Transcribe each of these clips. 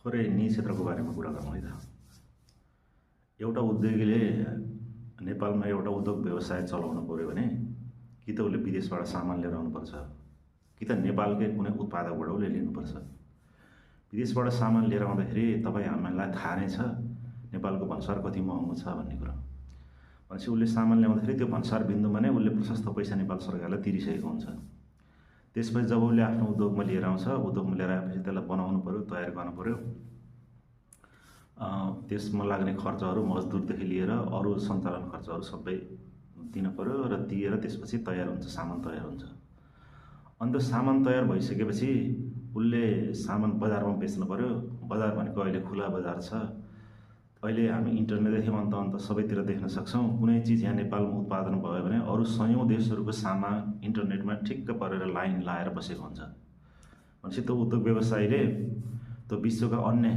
थोरै निजी क्षेत्रको बारेमा कुरा गरौँ है त। एउटा उद्योगीले नेपालमा एउटा उद्योग व्यवसाय चलाउनु पर्यो भने कि त उसले विदेशबाट सामान लिएर आउनुपर्छ, कि त नेपालकै कुनै उत्पादकबाट उसले लिनुपर्छ। विदेशबाट सामान लिएर आउँदाखेरि तपाईँ हामीलाई थाहा नै छ नेपालको भन्सार कति महँगो छ भन्ने कुरा। भनेपछि उसले सामान ल्याउँदाखेरि त्यो भन्सार बिन्दुमा नै उसले प्रशस्त पैसा नेपाल सरकारलाई तिरिसकेको हुन्छ। त्यसपछि जब उसले आफ्नो उद्योगमा लिएर आउँछ, उद्योगमा लिएर आएपछि त्यसलाई बनाउनु पर्यो, तयार गर्नु पर्यो, त्यसमा लाग्ने खर्चहरू मजदुरदेखि लिएर अरू सञ्चालन खर्चहरू सबै दिनु पर्यो र दिएर त्यसपछि तयार हुन्छ, सामान तयार हुन्छ। अन्त सामान तयार भइसकेपछि उसले सामान बजारमा बेच्नु पर्यो। बजार भनेको अहिले खुला बजार छ। अहिले हामी इन्टरनेटदेखि अन्त सबैतिर देख्न सक्छौँ। कुनै चिज यहाँ नेपालमा उत्पादन भयो भने अरू सयौँ देशहरूको सामान इन्टरनेटमा ठिक्क परेर लाइन लाएर बसेको हुन्छ। भनेपछि त्यो उद्योग व्यवसायीले त्यो विश्वका अन्य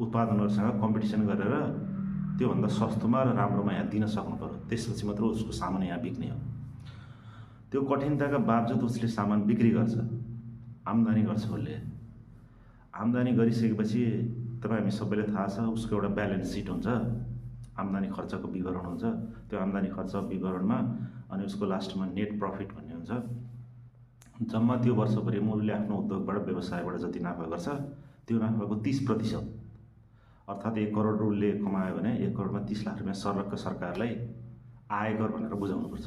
उत्पादनहरूसँग कम्पिटिसन गरेर त्योभन्दा सस्तोमा र राम्रोमा यहाँ दिन सक्नु पर्यो। त्यसपछि मात्र उसको सामान यहाँ बिक्ने हो। त्यो कठिनताका बावजुद उसले सामान बिक्री गर्छ, आम्दानी गर्छ। उसले आम्दानी गरिसकेपछि तपाईँ हामी सबैले थाहा छ उसको एउटा ब्यालेन्स सिट हुन्छ, आम्दानी खर्चको विवरण हुन्छ। त्यो आम्दानी खर्च विवरणमा अनि उसको लास्टमा नेट प्रफिट भन्ने हुन्छ। जम्मा त्यो वर्षभरि उसले आफ्नो उद्योगबाट व्यवसायबाट जति नाफा गर्छ त्यो नाफाको 30%, अर्थात् 1 करोड उसले कमायो भने 1 करोडमा 30 लाख रुपियाँ सर्लक्क सरकारलाई आयकर भनेर बुझाउनुपर्छ।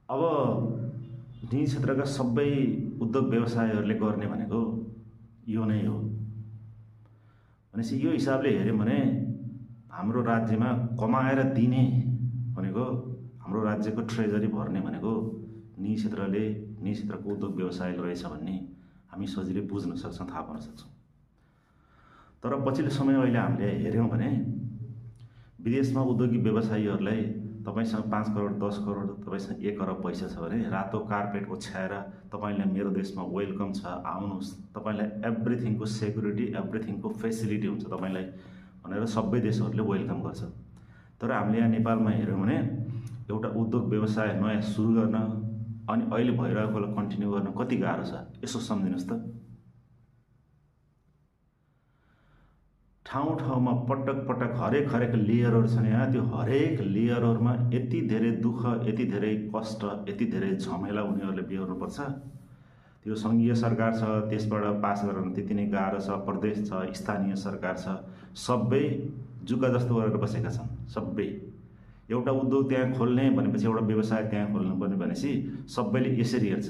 अब निजी क्षेत्रका सबै उद्योग व्यवसायहरूले गर्ने भनेको यो नै हो। भनेपछि यो हिसाबले हेऱ्यौँ भने हाम्रो राज्यमा कमाएर दिने भनेको, हाम्रो राज्यको ट्रेजरी भर्ने भनेको निजी क्षेत्रको उद्योग व्यवसाय रहेछ भन्ने हामी सजिलै बुझ्न सक्छौँ, थाहा पाउन सक्छौँ। तर पछिल्लो समय अहिले हामीले हेऱ्यौँ भने विदेशमा उद्योगिक व्यवसायीहरूलाई तपाईसँग 5 करोड 10 करोड तपाईसँग 1 अरब पैसा छ भने रातो कार्पेट ओछ्याएर तपाईँलाई मेरो देशमा वेलकम छ, आउनुहोस्, तपाईँलाई एभ्रिथिङको सेक्युरिटी, एभ्रिथिङको फेसिलिटी हुन्छ तपाईँलाई भनेर सबै देशहरूले वेलकम गर्छ। तर हामीले यहाँ नेपालमा हेऱ्यौँ भने एउटा उद्योग व्यवसाय नयाँ सुरु गर्न अनि अहिले भइरहेकोलाई कन्टिन्यू गर्न कति गाह्रो छ यसो सम्झिनुहोस् त। ठाउँ-ठाउँमा पटक हरेक लेयरहरू छन् यहाँ। त्यो हरेक लेयरहरूमा यति धेरै दुःख, यति धेरै कष्ट, यति धेरै झमेला उनीहरूले बेहोर्नुपर्छ। त्यो सङ्घीय सरकार छ, त्यसबाट पास गर्न त्यति नै गाह्रो छ, प्रदेश छ, स्थानीय सरकार छ, सबै जुका जस्तो गरेर बसेका छन्। सबै एउटा उद्योग त्यहाँ खोल्ने भनेपछि, एउटा व्यवसाय त्यहाँ खोल्नु पर्ने भनेपछि सबैले यसरी हेर्छ।